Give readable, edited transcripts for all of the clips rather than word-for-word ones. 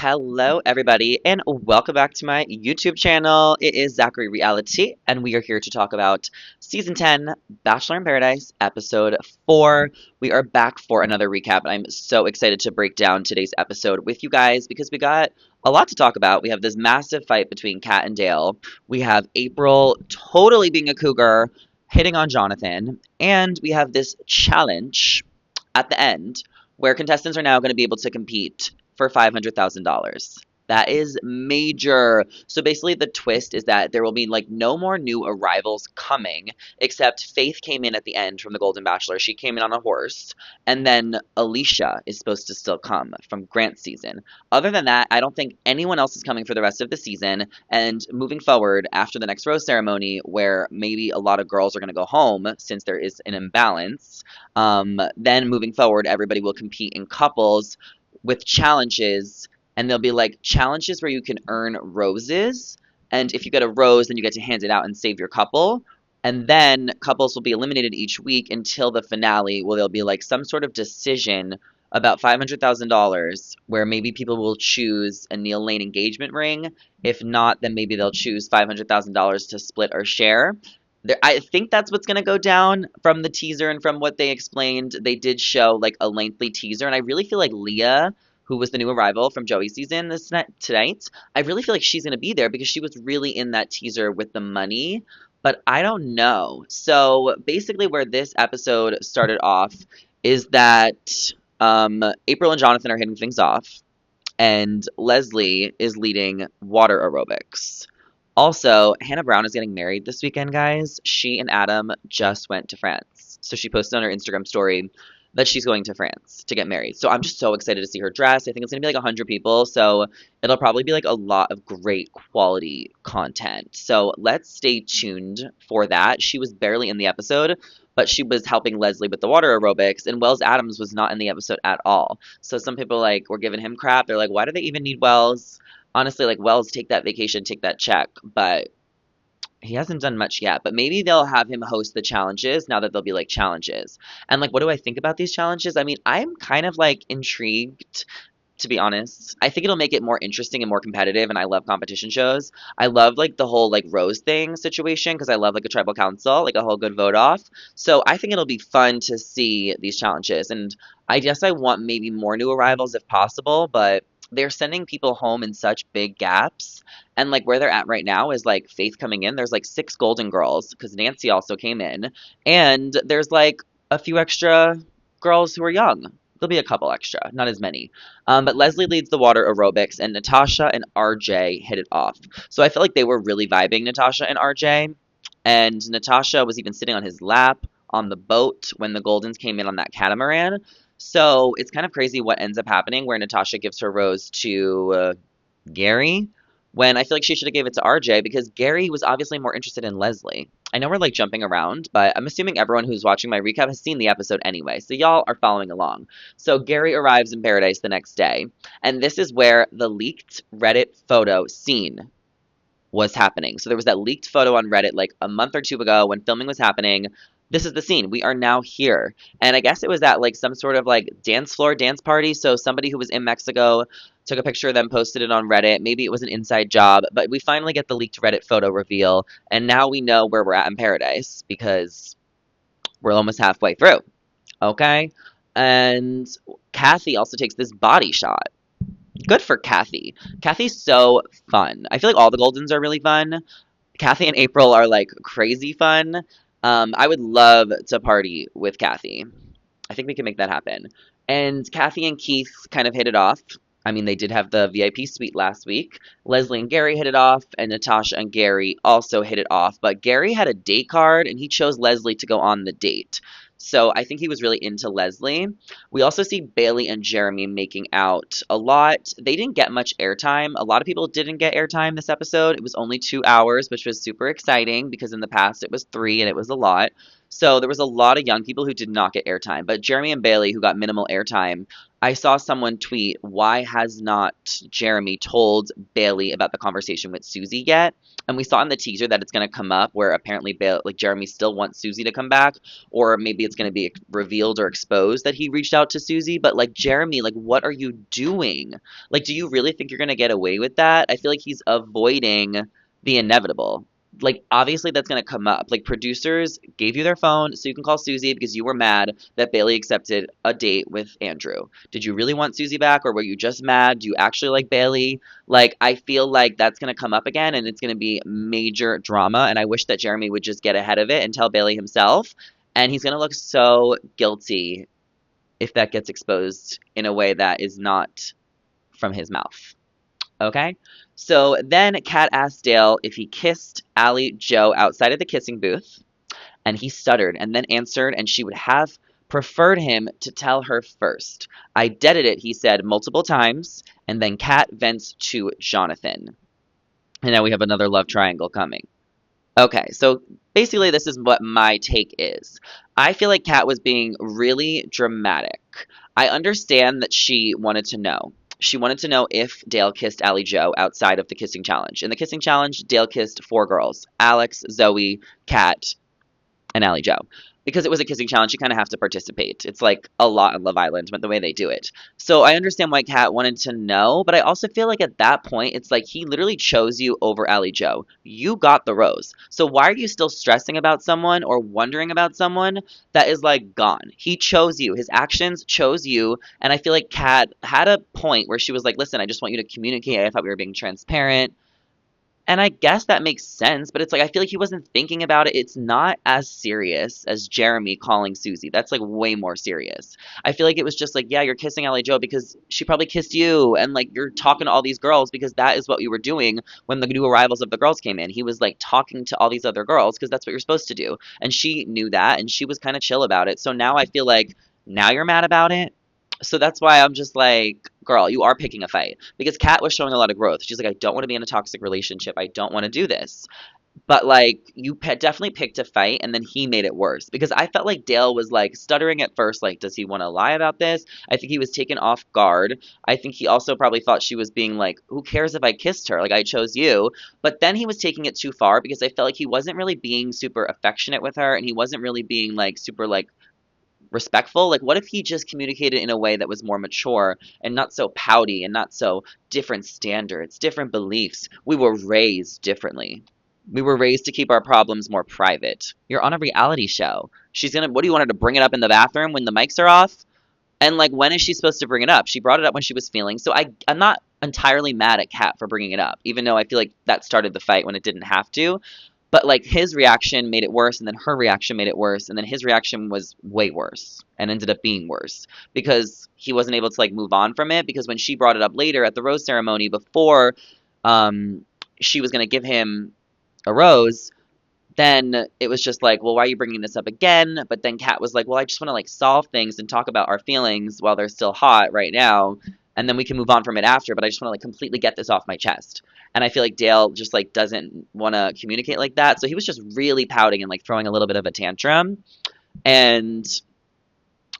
Hello, everybody, and welcome back to my YouTube channel. It is Zachary Reality, and we are here to talk about Season 10, Bachelor in Paradise, Episode 4. We are back for another recap, and I'm so excited to break down today's episode with you guys because we got a lot to talk about. We have this massive fight between Kat and Dale. We have April totally being a cougar, hitting on Jonathan, and we have this challenge at the end where contestants are now going to be able to compete for $500,000. That is major. So basically, the twist is that there will be like no more new arrivals coming, except Faith came in at the end from the Golden Bachelor. She came in on a horse, and then Alicia is supposed to still come from Grant's season. Other than that, I don't think anyone else is coming for the rest of the season. And moving forward, after the next rose ceremony, where maybe a lot of girls are going to go home since there is an imbalance, then moving forward, everybody will compete in couples with challenges, and there'll be like challenges where you can earn roses, and if you get a rose then you get to hand it out and save your couple, and then couples will be eliminated each week until the finale where there'll be like some sort of decision about $500,000 where maybe people will choose a Neil Lane engagement ring. If not, then maybe they'll choose $500,000 to split or share. I think that's what's going to go down from the teaser and from what they explained. They did show like a lengthy teaser, and I really feel like Leah, who was the new arrival from Joey's season tonight, I really feel like she's going to be there because she was really in that teaser with the money, but I don't know. So basically, where this episode started off is that April and Jonathan are hitting things off, and Leslie is leading water aerobics. Also, Hannah Brown is getting married this weekend, guys. She and Adam just went to France. So she posted on her Instagram story that she's going to France to get married. So I'm just so excited to see her dress. I think it's going to be like 100 people. So it'll probably be like a lot of great quality content. So let's stay tuned for that. She was barely in the episode, but she was helping Leslie with the water aerobics, and Wells Adams was not in the episode at all. So some people like were giving him crap. They're like, why do they even need Wells? Honestly, like Wells, take that vacation, take that check, but he hasn't done much yet. But maybe they'll have him host the challenges now that they'll be like challenges. And like, what do I think about these challenges? I mean, I'm kind of like intrigued, to be honest. I think it'll make it more interesting and more competitive, and I love competition shows. I love like the whole like rose thing situation because I love like a tribal council, like a whole good vote off. So I think it'll be fun to see these challenges, and I guess I want maybe more new arrivals if possible, but they're sending people home in such big gaps. And like where they're at right now is like Faith coming in. There's like six Golden Girls because Nancy also came in, and there's like a few extra girls who are young. There'll be a couple extra, not as many. But Leslie leads the water aerobics, and Natasha and RJ hit it off. So I feel like they were really vibing, Natasha and RJ. And Natasha was even sitting on his lap on the boat when the Goldens came in on that catamaran. So it's kind of crazy what ends up happening where Natasha gives her rose to Gary, when I feel like she should have gave it to RJ because Gary was obviously more interested in Leslie. I know we're like jumping around, but I'm assuming everyone who's watching my recap has seen the episode anyway, so y'all are following along. So Gary arrives in paradise the next day, and this is where the leaked Reddit photo scene was happening. So there was that leaked photo on Reddit like a month or two ago when filming was happening. This is the scene. We are now here. And I guess it was at like some sort of like dance floor, dance party. So somebody who was in Mexico took a picture of them, posted it on Reddit. Maybe it was an inside job, but we finally get the leaked Reddit photo reveal. And now we know where we're at in paradise because we're almost halfway through. Okay. And Kathy also takes this body shot. Good for Kathy. Kathy's so fun. I feel like all the Goldens are really fun. Kathy and April are like crazy fun. I would love to party with Kathy. I think we can make that happen. And Kathy and Keith kind of hit it off. I mean, they did have the VIP suite last week. Leslie and Gary hit it off, and Natasha and Gary also hit it off. But Gary had a date card, and he chose Leslie to go on the date. So I think he was really into Leslie. We also see Bailey and Jeremy making out a lot. They didn't get much airtime. A lot of people didn't get airtime this episode. It was only 2 hours, which was super exciting because in the past it was 3 and it was a lot. So there was a lot of young people who did not get airtime, but Jeremy and Bailey, who got minimal airtime, I saw someone tweet, why has not Jeremy told Bailey about the conversation with Susie yet? And we saw in the teaser that it's going to come up where apparently Jeremy still wants Susie to come back, or maybe it's going to be revealed or exposed that he reached out to Susie. But like, Jeremy, like, what are you doing? Like, do you really think you're going to get away with that? I feel like he's avoiding the inevitable. Like, obviously that's going to come up. Like, producers gave you their phone so you can call Susie because you were mad that Bailey accepted a date with Andrew. Did you really want Susie back, or were you just mad? Do you actually like Bailey? Like, I feel like that's going to come up again and it's going to be major drama. And I wish that Jeremy would just get ahead of it and tell Bailey himself. And he's going to look so guilty if that gets exposed in a way that is not from his mouth. Okay? So then Kat asked Dale if he kissed Alli Jo outside of the kissing booth, and he stuttered and then answered, and she would have preferred him to tell her first. I deaded it, he said multiple times, and then Kat vents to Jonathan. And now we have another love triangle coming. Okay, so basically this is what my take is. I feel like Kat was being really dramatic. I understand that she wanted to know. She wanted to know if Dale kissed Alli Jo outside of the kissing challenge. In the kissing challenge, Dale kissed 4 girls: Alex, Zoe, Kat, and Alli Jo. Because it was a kissing challenge, you kind of have to participate. It's like a lot on Love Island, but the way they do it. So I understand why Kat wanted to know, but I also feel like at that point, it's like he literally chose you over Alli Jo. You got the rose. So why are you still stressing about someone or wondering about someone that is like gone? He chose you. His actions chose you. And I feel like Kat had a point where she was like, listen, I just want you to communicate. I thought we were being transparent. And I guess that makes sense, but it's like I feel like he wasn't thinking about it. It's not as serious as Jeremy calling Susie. That's like way more serious. I feel like it was just like, yeah, you're kissing Allie Jo because she probably kissed you, and like you're talking to all these girls because that is what you were doing when the new arrivals of the girls came in. He was like talking to all these other girls because that's what you're supposed to do. And she knew that, and she was kind of chill about it. So now I feel like now you're mad about it. So that's why I'm just like, girl, you are picking a fight. Because Kat was showing a lot of growth. She's like, I don't want to be in a toxic relationship. I don't want to do this. But like, you definitely picked a fight, and then he made it worse. Because I felt like Dale was like stuttering at first. Like, does he want to lie about this? I think he was taken off guard. I think he also probably thought she was being like, who cares if I kissed her? Like, I chose you. But then he was taking it too far because I felt like he wasn't really being super affectionate with her, and he wasn't really being like super like respectful. Like, what if he just communicated in a way that was more mature and not so pouty and not so different standards, different beliefs? We were raised differently. We were raised to keep our problems more private. You're on a reality show. What do you want her to bring it up in the bathroom when the mics are off? And like, when is she supposed to bring it up? She brought it up when she was feeling. So I'm not entirely mad at Kat for bringing it up, even though I feel like that started the fight when it didn't have to. But like, his reaction made it worse, and then her reaction made it worse, and then his reaction was way worse and ended up being worse because he wasn't able to like move on from it. Because when she brought it up later at the rose ceremony before um, she was going to give him a rose, then it was just like, well, why are you bringing this up again? But then Kat was like, well, I just want to like solve things and talk about our feelings while they're still hot right now, and then we can move on from it after, but I just want to like completely get this off my chest. And I feel like Dale just like doesn't want to communicate like that. So he was just really pouting and like throwing a little bit of a tantrum. And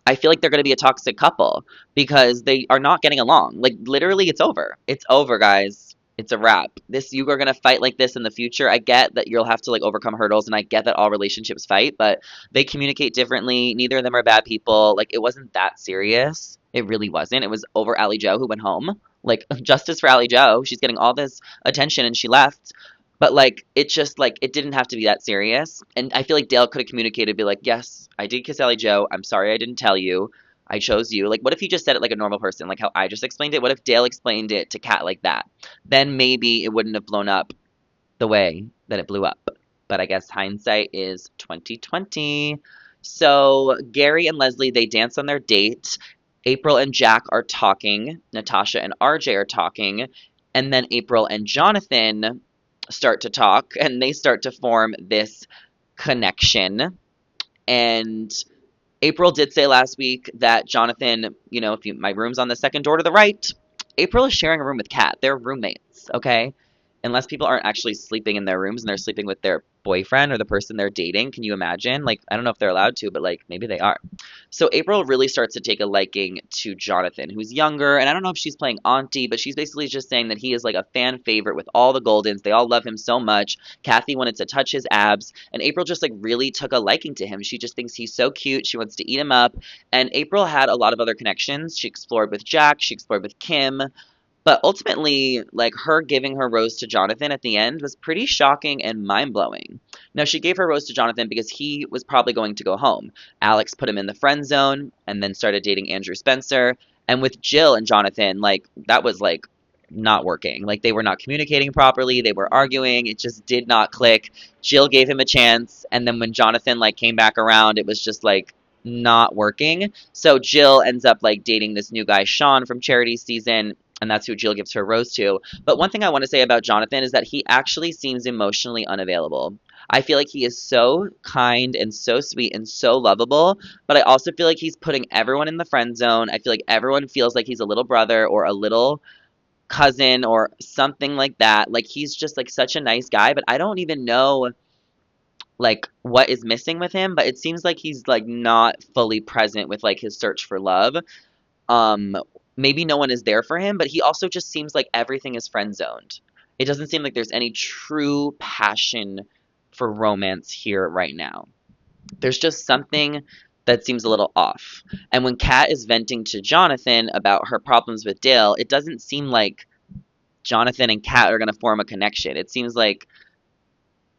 I feel like they're going to be a toxic couple because they are not getting along. Like, literally, it's over. It's over, guys. It's a wrap. You are going to fight like this in the future. I get that you'll have to like overcome hurdles, and I get that all relationships fight, but they communicate differently. Neither of them are bad people. Like, it wasn't that serious. It really wasn't. It was over Allie Jo, who went home. Like, justice for Allie Jo. She's getting all this attention and she left. But like, it just like, it didn't have to be that serious. And I feel like Dale could have communicated, be like, yes, I did kiss Allie Jo. I'm sorry I didn't tell you. I chose you. Like, what if he just said it like a normal person, like how I just explained it? What if Dale explained it to Kat like that? Then maybe it wouldn't have blown up the way that it blew up. But I guess hindsight is 2020. So Gary and Leslie, they dance on their date. April and Jack are talking. Natasha and RJ are talking. And then April and Jonathan start to talk, and they start to form this connection. And April did say last week that Jonathan, my room's on the second door to the right. April is sharing a room with Kat. They're roommates, okay? Unless people aren't actually sleeping in their rooms and they're sleeping with their boyfriend or the person they're dating. Can you imagine? Like, I don't know if they're allowed to, but like maybe they are. So April really starts to take a liking to Jonathan, who's younger, and I don't know if she's playing auntie, but she's basically just saying that he is like a fan favorite with all the Goldens. They all love him so much. Kathy wanted to touch his abs, and April just like really took a liking to him. She just thinks he's so cute. She wants to eat him up. And April had a lot of other connections. She explored with Jack, she explored with Kim, but ultimately, like her giving her rose to Jonathan at the end was pretty shocking and mind blowing. Now, she gave her rose to Jonathan because he was probably going to go home. Alex put him in the friend zone and then started dating Andrew Spencer. And with Jill and Jonathan, like that was like not working. Like they were not communicating properly. They were arguing. It just did not click. Jill gave him a chance. And then when Jonathan like came back around, it was just like not working. So Jill ends up like dating this new guy, Sean, from Charity season, and that's who Jill gives her rose to. But one thing I want to say about Jonathan is that he actually seems emotionally unavailable. I feel like he is so kind and so sweet and so lovable, but I also feel like he's putting everyone in the friend zone. I feel like everyone feels like he's a little brother or a little cousin or something like that. Like he's just like such a nice guy, but I don't even know like what is missing with him, but it seems like he's like not fully present with like his search for love. Um, Maybe no one is there for him, but he also just seems like everything is friend zoned. It doesn't seem like there's any true passion for romance here right now. There's just something that seems a little off. And when Kat is venting to Jonathan about her problems with Dale, it doesn't seem like Jonathan and Kat are going to form a connection. It seems like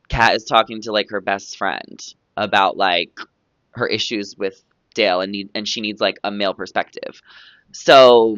Kat is talking to like her best friend about like her issues with Dale and she needs like a male perspective. So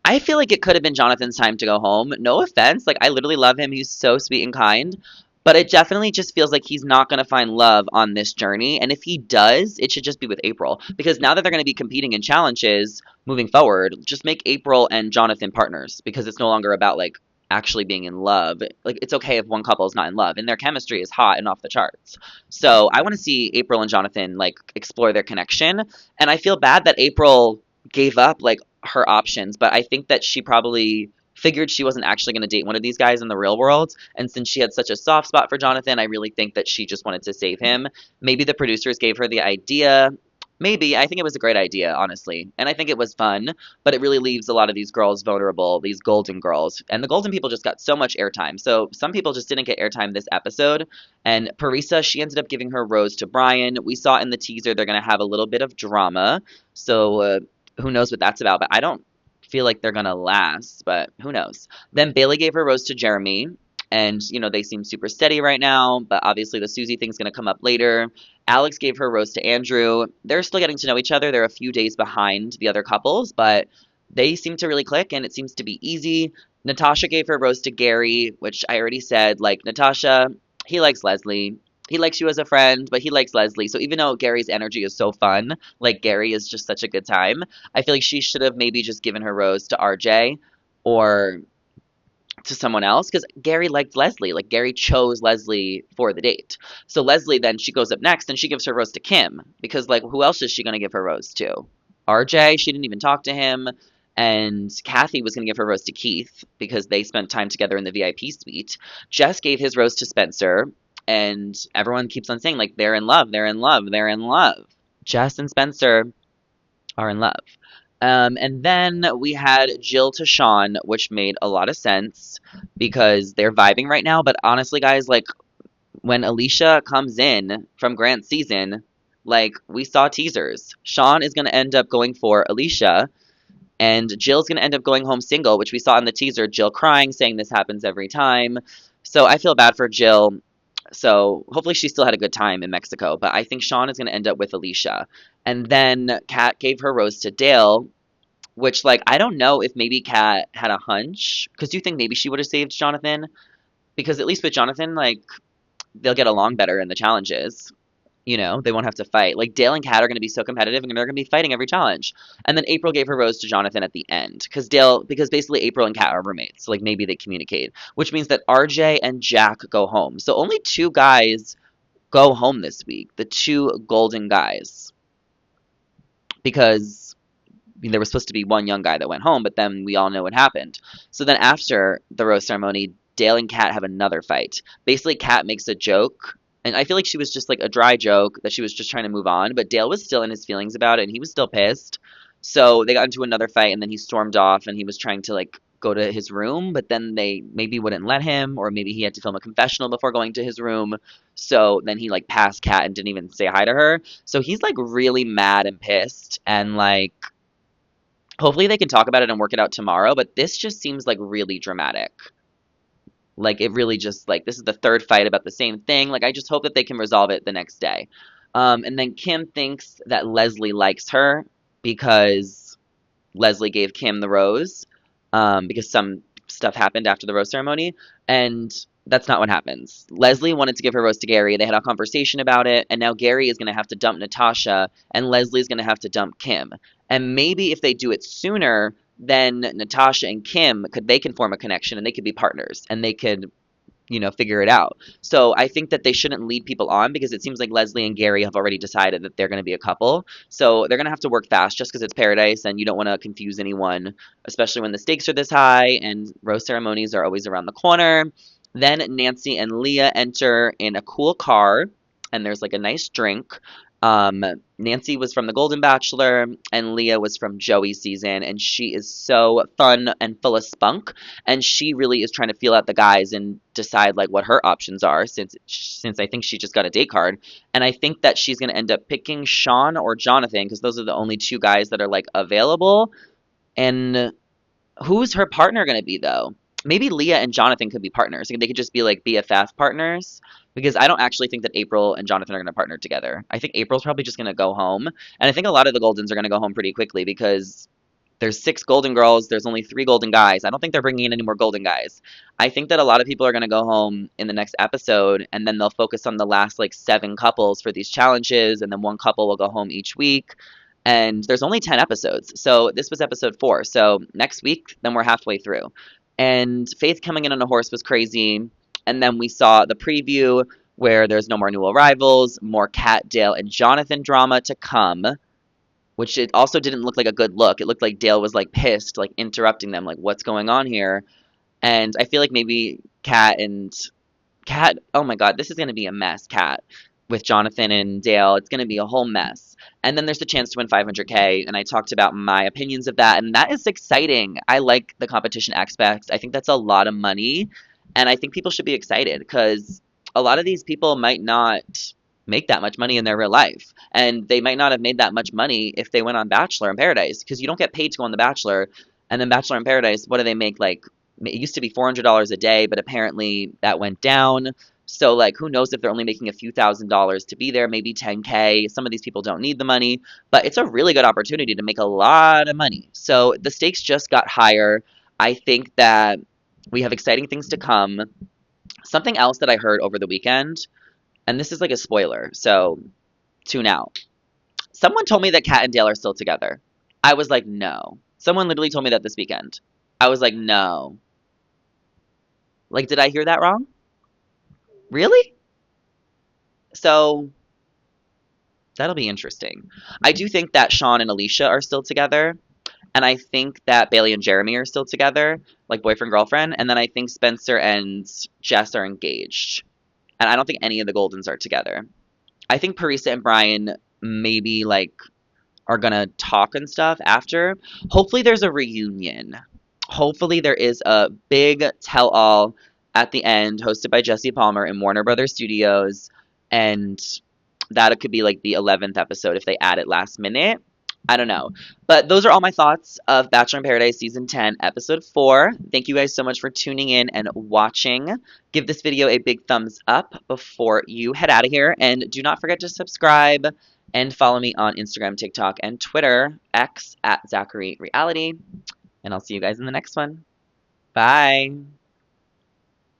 I feel like it could have been Jonathan's time to go home. No offense, like I literally love him. He's so sweet and kind. But it definitely just feels like he's not going to find love on this journey. And if he does, it should just be with April. Because now that they're going to be competing in challenges moving forward, just make April and Jonathan partners. Because it's no longer about like actually being in love. Like it's okay if one couple is not in love and their chemistry is hot and off the charts. So I want to see April and Jonathan like explore their connection. And I feel bad that April gave up like her options, but I think that she probably figured she wasn't actually going to date one of these guys in the real world. And since she had such a soft spot for Jonathan, I really think that she just wanted to save him. Maybe the producers gave her the idea. Maybe. I think it was a great idea, honestly. And I think it was fun, but it really leaves a lot of these girls vulnerable, these golden girls. And the golden people just got so much airtime. So some people just didn't get airtime this episode. And Parisa, she ended up giving her rose to Brian. We saw in the teaser they're going to have a little bit of drama. So who knows what that's about, but I don't feel like they're gonna last, but who knows. Then Bailey gave her rose to Jeremy, and you know they seem super steady right now, but obviously the Susie thing's gonna come up later. Alex gave her rose to Andrew. They're still getting to know each other. They're a few days behind the other couples, but they seem to really click and it seems to be easy. Natasha gave her rose to Gary, which I already said, like Natasha, he likes Leslie. He likes you as a friend, but he likes Leslie. So even though Gary's energy is so fun, like Gary is just such a good time, I feel like she should have maybe just given her rose to RJ or to someone else because Gary liked Leslie. Like Gary chose Leslie for the date. So Leslie then she goes up next and she gives her rose to Kim because like who else is she going to give her rose to? RJ, she didn't even talk to him. And Kathy was going to give her rose to Keith because they spent time together in the VIP suite. Jess gave his rose to Spencer. And everyone keeps on saying, like, they're in love, they're in love, they're in love. Jess and Spencer are in love. And then we had Jill to Sean, which made a lot of sense because they're vibing right now. But honestly, guys, like, when Alicia comes in from Grant's season, like, we saw teasers. Sean is going to end up going for Alicia. And Jill's going to end up going home single, which we saw in the teaser. Jill crying, saying this happens every time. So I feel bad for Jill. So hopefully she still had a good time in Mexico. But I think Sean is going to end up with Alicia. And then Kat gave her rose to Dale, which, like, I don't know if maybe Kat had a hunch. Because do you think maybe she would have saved Jonathan? Because at least with Jonathan, like, they'll get along better in the challenges. You know, they won't have to fight. Like, Dale and Kat are going to be so competitive and they're going to be fighting every challenge. And then April gave her rose to Jonathan at the end. Because basically April and Kat are roommates. So, like, maybe they communicate. Which means that RJ and Jack go home. So only two guys go home this week. The two golden guys. Because I mean, there was supposed to be one young guy that went home, but then we all know what happened. So then after the rose ceremony, Dale and Kat have another fight. Basically, Kat makes a joke And I feel like she was just like a dry joke that she was just trying to move on, but Dale was still in his feelings about it and he was still pissed. So they got into another fight and then he stormed off and he was trying to like go to his room, but then they maybe wouldn't let him, or maybe he had to film a confessional before going to his room. So then he like passed Kat and didn't even say hi to her. So he's like really mad and pissed and like hopefully they can talk about it and work it out tomorrow, but this just seems like really dramatic. Like it really just like this is the third fight about the same thing. Like I just hope that they can resolve it the next day. And then Kim thinks that Leslie likes her because Leslie gave Kim the rose, because some stuff happened after the rose ceremony, and that's not what happens. Leslie wanted to give her rose to Gary. They had a conversation about it, and now Gary is going to have to dump Natasha, and Leslie's going to have to dump Kim. And maybe if they do it sooner, then Natasha and Kim could they can form a connection and they could be partners and they could figure it out. So I think that they shouldn't lead people on because it seems like Leslie and Gary have already decided that they're going to be a couple. So they're going to have to work fast just because it's paradise and you don't want to confuse anyone, especially when the stakes are this high and rose ceremonies are always around the corner. Then Nancy and Leah enter in a cool car and there's like a nice drink. Nancy was from the Golden Bachelor and Leah was from Joey's season, and she is so fun and full of spunk, and she really is trying to feel out the guys and decide like what her options are since I think she just got a date card, and I think that she's going to end up picking Sean or Jonathan because those are the only two guys that are like available. And who's her partner going to be though? Maybe Leah and Jonathan could be partners. They could just be like BFF partners because I don't actually think that April and Jonathan are going to partner together. I think April's probably just going to go home. And I think a lot of the Goldens are going to go home pretty quickly because there's six Golden girls, there's only three Golden guys. I don't think they're bringing in any more Golden guys. I think that a lot of people are going to go home in the next episode and then they'll focus on the last like seven couples for these challenges and then one couple will go home each week. And there's only 10 episodes. So this was episode 4. So next week, then we're halfway through. And Faith coming in on a horse was crazy. And then we saw the preview where there's no more new arrivals, more Kat, Dale, and Jonathan drama to come, which it also didn't look like a good look. It looked like Dale was like pissed, like interrupting them, like what's going on here? And I feel like maybe Kat, oh my God, this is going to be a mess, Kat, with Jonathan and Dale. It's going to be a whole mess. And then there's the chance to win 500K, and I talked about my opinions of that, and that is exciting. I like the competition aspects. I think that's a lot of money, and I think people should be excited because a lot of these people might not make that much money in their real life, and they might not have made that much money if they went on Bachelor in Paradise because you don't get paid to go on The Bachelor, and then Bachelor in Paradise, what do they make? Like it used to be $400 a day, but apparently that went down. So, like, who knows if they're only making a few $1,000s to be there, maybe 10K. Some of these people don't need the money, but it's a really good opportunity to make a lot of money. So, the stakes just got higher. I think that we have exciting things to come. Something else that I heard over the weekend, and this is like a spoiler, so tune out. Someone told me that Kat and Dale are still together. I was like, no. Someone literally told me that this weekend. I was like, no. Like, did I hear that wrong? Really? So that'll be interesting. I do think that Sean and Alicia are still together, and I think that Bailey and Jeremy are still together, like boyfriend girlfriend, and then I think Spencer and Jess are engaged, and I don't think any of the Goldens are together. I think Parisa and Brian maybe like are gonna talk and stuff after. Hopefully, there's a reunion. Hopefully, there is a big tell all at the end, hosted by Jesse Palmer in Warner Brothers Studios, and that could be like the 11th episode if they add it last minute. I don't know. But those are all my thoughts of Bachelor in Paradise Season 10, Episode 4. Thank you guys so much for tuning in and watching. Give this video a big thumbs up before you head out of here. And do not forget to subscribe and follow me on Instagram, TikTok, and Twitter, X at Zachary Reality. And I'll see you guys in the next one. Bye.